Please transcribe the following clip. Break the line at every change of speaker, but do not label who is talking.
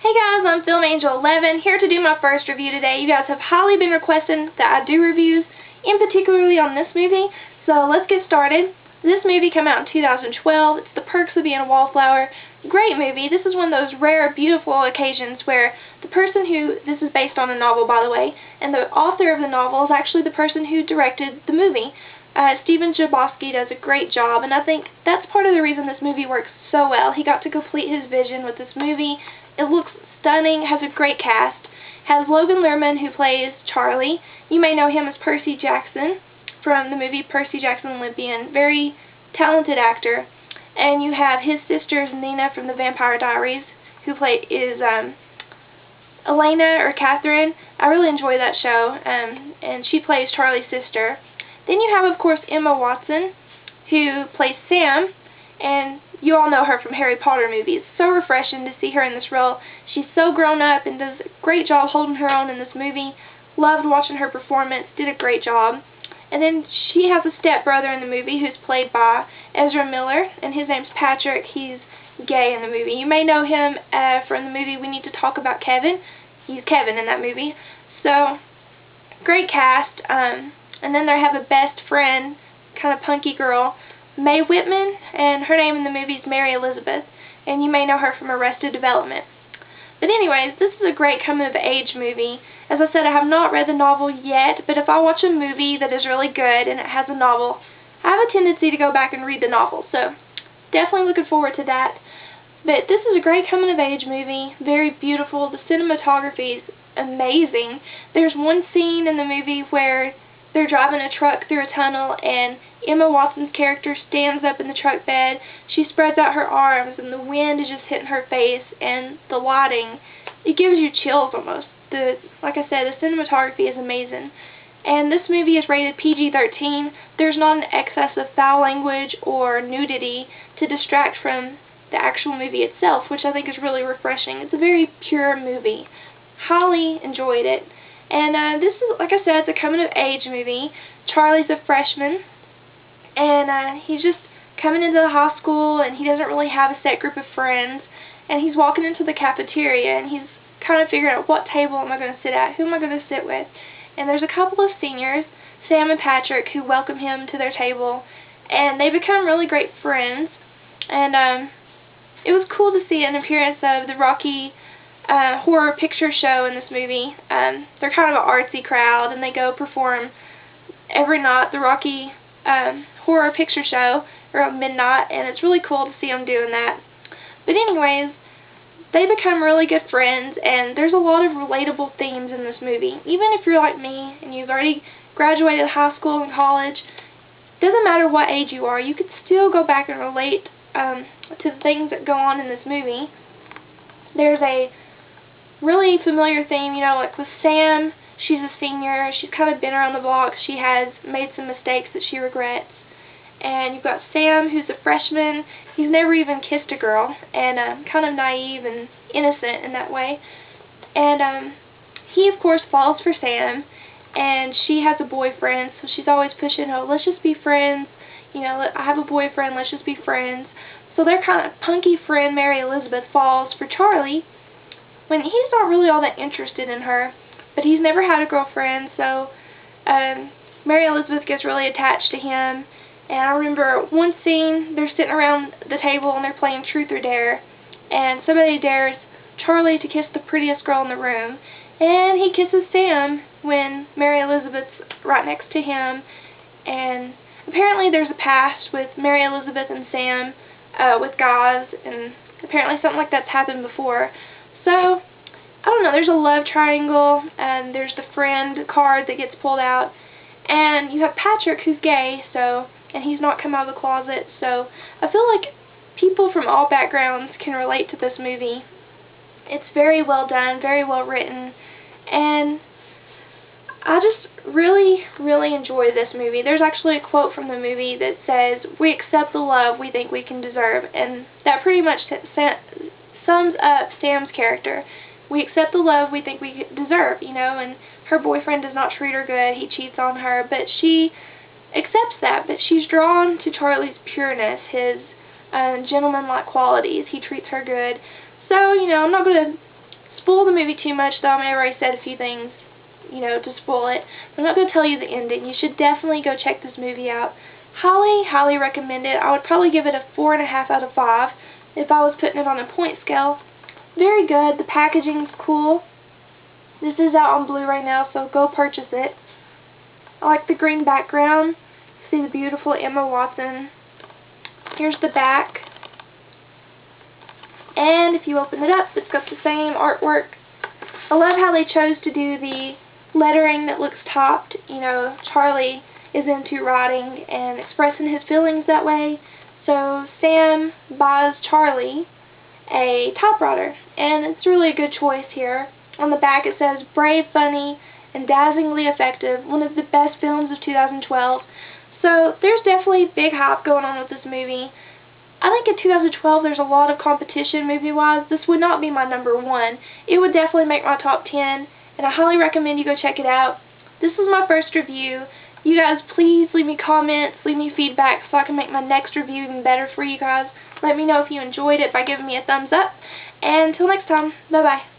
Hey guys, I'm FilmAngel11, here to do my first review today. You guys have highly been requesting that I do reviews, in particularly on this movie, so let's get started. This movie came out in 2012. It's The Perks of Being a Wallflower. Great movie. This is one of those rare, beautiful occasions where the person who, this is based on a novel by the way, and the author of the novel is actually the person who directed the movie. Chbosky does a great job, and I think that's part of the reason this movie works so well. He got to complete his vision with this movie. It looks stunning, has a great cast. Has Logan Lerman, who plays Charlie. You may know him as Percy Jackson from the movie Percy Jackson Olympian. Very talented actor. And you have his sister Nina from the Vampire Diaries, who is Elena or Catherine. I really enjoy that show, and she plays Charlie's sister. Then you have, of course, Emma Watson, who plays Sam, and you all know her from Harry Potter movies. So refreshing to see her in this role. She's so grown up and does a great job holding her own in this movie. Loved watching her performance, did a great job. And then she has a stepbrother in the movie who's played by Ezra Miller, and his name's Patrick. He's gay in the movie. You may know him from the movie We Need to Talk About Kevin. He's Kevin in that movie. So, great cast. And then they have a best friend, kind of punky girl, Mae Whitman, and her name in the movie is Mary Elizabeth, and you may know her from Arrested Development. But anyways, this is a great coming-of-age movie. As I said, I have not read the novel yet, but if I watch a movie that is really good and it has a novel, I have a tendency to go back and read the novel, so definitely looking forward to that. But this is a great coming-of-age movie, very beautiful. The cinematography is amazing. There's one scene in the movie where they're driving a truck through a tunnel, and Emma Watson's character stands up in the truck bed. She spreads out her arms, and the wind is just hitting her face, and the lighting, it gives you chills almost. Like I said, the cinematography is amazing. And this movie is rated PG-13. There's not an excess of foul language or nudity to distract from the actual movie itself, which I think is really refreshing. It's a very pure movie. Highly enjoyed it. And this is, like I said, it's a coming-of-age movie. Charlie's a freshman, and he's just coming into the high school, and he doesn't really have a set group of friends. And he's walking into the cafeteria, and he's kind of figuring out what table am I going to sit at, who am I going to sit with. And there's a couple of seniors, Sam and Patrick, who welcome him to their table, and they become really great friends. And it was cool to see an appearance of the Rocky Horror Picture Show in this movie. They're kind of an artsy crowd, and they go perform every night, the Rocky Horror Picture Show, around midnight, and it's really cool to see them doing that. But anyways, they become really good friends, and there's a lot of relatable themes in this movie. Even if you're like me, and you've already graduated high school and college, it doesn't matter what age you are, you could still go back and relate to the things that go on in this movie. There's a really familiar theme, you know, like with Sam, she's a senior, she's kind of been around the block, she has made some mistakes that she regrets. And you've got Sam, who's a freshman, he's never even kissed a girl, and kind of naive and innocent in that way. And he, of course, falls for Sam, and she has a boyfriend, so she's always pushing, oh, let's just be friends, you know, I have a boyfriend, let's just be friends. So their kind of punky friend, Mary Elizabeth, falls for Charlie, when he's not really all that interested in her, but he's never had a girlfriend, so Mary Elizabeth gets really attached to him. And I remember one scene, they're sitting around the table and they're playing Truth or Dare, and somebody dares Charlie to kiss the prettiest girl in the room, and he kisses Sam when Mary Elizabeth's right next to him. And apparently there's a past with Mary Elizabeth and Sam with guys, and apparently something like that's happened before. So, I don't know, there's a love triangle, and there's the friend card that gets pulled out, and you have Patrick, who's gay, so, and he's not come out of the closet, so I feel like people from all backgrounds can relate to this movie. It's very well done, very well written, and I just really, really enjoy this movie. There's actually a quote from the movie that says, "We accept the love we think we can deserve," and that pretty much sums up Sam's character. We accept the love we think we deserve, you know, and her boyfriend does not treat her good, he cheats on her, but she accepts that, but she's drawn to Charlie's pureness, his gentleman-like qualities. He treats her good. So, you know, I'm not going to spoil the movie too much, though. I may have already said a few things, you know, to spoil it. I'm not going to tell you the ending. You should definitely go check this movie out. Highly, highly recommend it. I would probably give it a 4.5 out of 5 if I was putting it on a point scale. Very good. The packaging's cool. This is out on Blu-ray now, so go purchase it. I like the green background. See the beautiful Emma Watson. Here's the back. And if you open it up, it's got the same artwork. I love how they chose to do the lettering that looks topped. You know, Charlie is into writing and expressing his feelings that way. So Sam buys Charlie a typewriter, and it's really a good choice here. On the back it says, brave, funny, and dazzlingly effective, one of the best films of 2012. So there's definitely big hype going on with this movie. I think in 2012 there's a lot of competition movie-wise. This would not be my number 1. It would definitely make my top 10, and I highly recommend you go check it out. This is my first review. You guys please leave me comments, leave me feedback so I can make my next review even better for you guys. Let me know if you enjoyed it by giving me a thumbs up. And until next time, bye-bye.